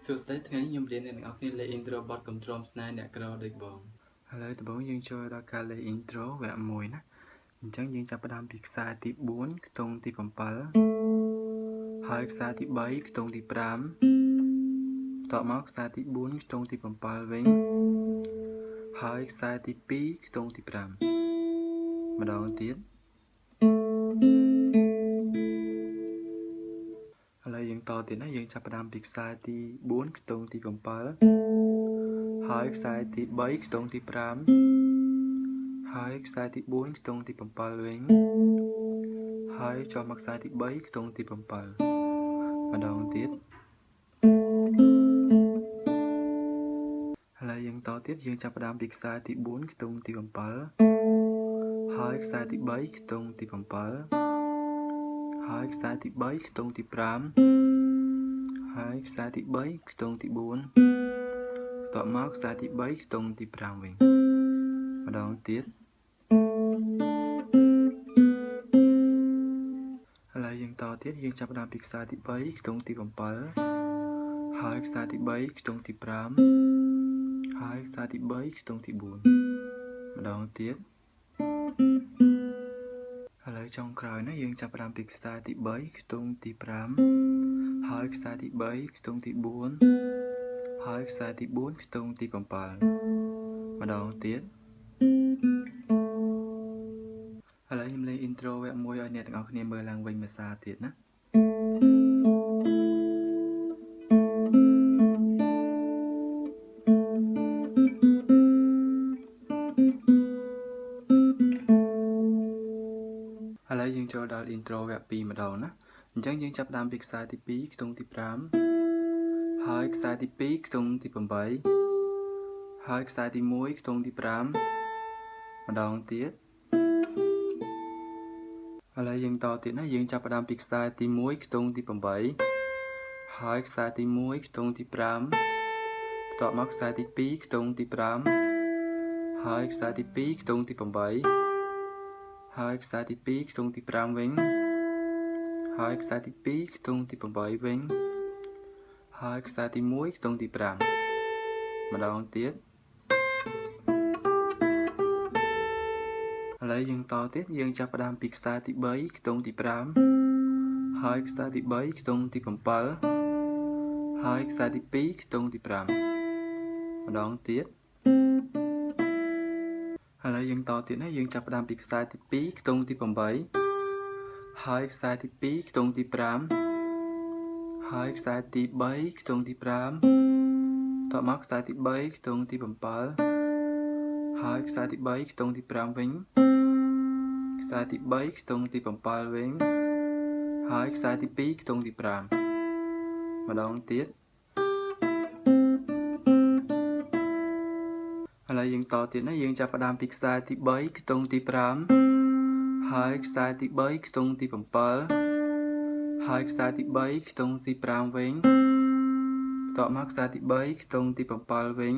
សួស្តីថ្ងៃនេះខ្ញុំរៀនអ្នកទាំងអស់គ្នាលេខ intro បទកំទ្រាំស្នេហ៍អ្នកក្រដូចបងឥឡូវដំបូងយើងចូលដល់ការលេខ intro វគ្គ1ណាអញ្ចឹងយើងចាប់ផ្ដើមពីខ្សែទី4ខ្ទង់ទី7ហើយខ្សែទី3ខ្ទង់ទី5បន្ទាប់មកខ្សែទី4ខ្ទង់ទី7វិញហើយខ្សែទី2ខ្ទង់ទី5ម្ដងទៀតឥឡូវយើងតទៀតណាយើងចាប់ផ្ដើមពីខ្សែទី4ខ្ទង់ទី7ហើយខ្សែទី3ខ្ទង់ទី5ហើយខ្សែទី4ខ្ទង់ទី7វិញហើយចូលមកខ្សែទី3ខ្ទង់ទី7ម្ដងទៀតឥឡូវយើងតទៀតយើងចាប់ផ្ដើមពីខ្សែទី4ខ្ទង់ទី7ហើយខ្សែទី3ខ្ទង់ទី7ហើយខ្សែទី3ខ្ទង់ទី5ហើយខ្សែទី3ខ្ទង់ទី4តបមកខ្សែទី3ខ្ទង់ទី5វិញម្ដងទៀតឥឡូវយើងតទៀតយើងចាប់ផ្ដើមពីខ្សែទី3ខ្ទង់ទី7ហើយខ្សែទី3ខ្ទង់ទី5ហើយខ្សែទី3ខ្ទង់ទី4ម្ដងទៀតឥឡូវចុងក្រោយណាយើងចាប់ផ្ដើមពីខ្សែទី3ខ្ទង់ទី5ហើយខ្សែទី3ខ្ទង់ទី4ហើយខ្សែទី4ខ្ទង់ទី7ម្ដងទៀតឥឡូវខ្ញុំលេង intro វគ្គ1ឲ្យអ្នកទាំងអស់គ្នាមើលឡើងវិញមួយសារទៀតណាឥឡូវយើងចូលដល់ intro វគ្គ2ម្ដងណាអញ្ចឹងយើងចាប់ផ្ដើមពីខ្សែទី2ខ្ទង់ទី5ហើយខ្សែទី2ខ្ទង់ទី8ហើយខ្សែទី1ខ្ទង់ទី5ម្ដងទៀតឥឡូវយើងតទៀតណាយើងចាប់ផ្ដើមពីខ្សែទី1ខ្ទង់ទី8ហើយខ្សែទី1ខ្ទង់ទី5បន្ទាប់មកខ្សែទី2ខ្ទង់ទី5ហើយខ្សែទី2ខ្ទង់ទី8ហើយខ្សែទី2ខ្ទង់ទី5វិញហើយខ្សែទី2ខ្ទង់ទី8វិញហើយខ្សែទី1ខ្ទង់ទី5ម្ដងទៀតឥឡូវយើងតទៀតយើងចាប់ផ្ដើមពីខ្សែទី3ខ្ទង់ទី5ហើយខ្សែទី3ខ្ទង់ទី7ហើយខ្សែទី2ខ្ទង់ទី5ម្ដងទៀតឥឡូវយើងតទៀតណាយើងចាប់ផ្ដើមពីខ្សែទី2ខ្ទង់ទី8ហើយខ្សែទី2ខ្ទង់ទី5ហើយខ្សែទី3ខ្ទង់ទី5តមកខ្សែទី3ខ្ទង់ទី7ហើយខ្សែទី3ខ្ទង់ទី5វិញខ្សែទី3ខ្ទង់ទី7វិញហើយខ្សែទី2ខ្ទង់ទី5ម្ដងទៀតឥឡូវយើងតទៀតណាយើងចាប់ផ្ដើមពីខ្សែទី3ខ្ទង់ទី5ហើយខ្សែទី3ខ្ទង់ទី7ហើយខ្សែទី3ខ្ទង់ទី5វិញបន្ទាប់មកខ្សែទី3ខ្ទង់ទី7វិញ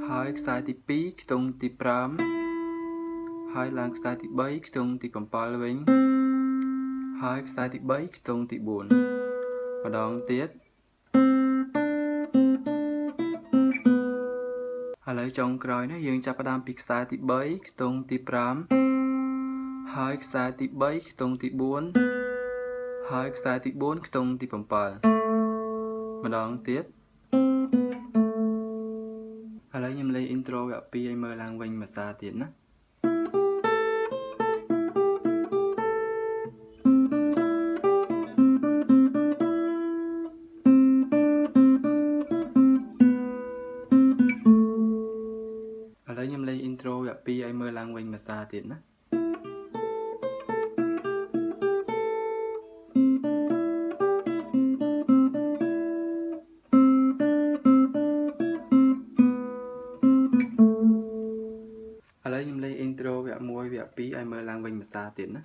ហើយខ្សែទី2ខ្ទង់ទី5ហើយឡើងខ្សែទី3ខ្ទង់ទី7វិញហើយខ្សែទី3ខ្ទង់ទី4ម្ដងទៀតឥឡូវចុងក្រោយណាយើងចាប់ផ្ដើមពីខ្សែទី3ខ្ទង់ទី5ហើយខ្សែទី3ខ្ទង់ទី4ហើយខ្សែទី4ខ្ទង់ទី7ម្ដងទៀតឥឡូវខ្ញុំលេង intro វគ្គ2ឲ្យមើលឡើងវិញមួយសារទៀតណាឥឡូវខ្ញុំលេង intro វគ្គ2ឲ្យមើលឡើងវិញមួយសារទៀតណា 2 ឲ្យមើលឡើងវិញភាសាទៀតណា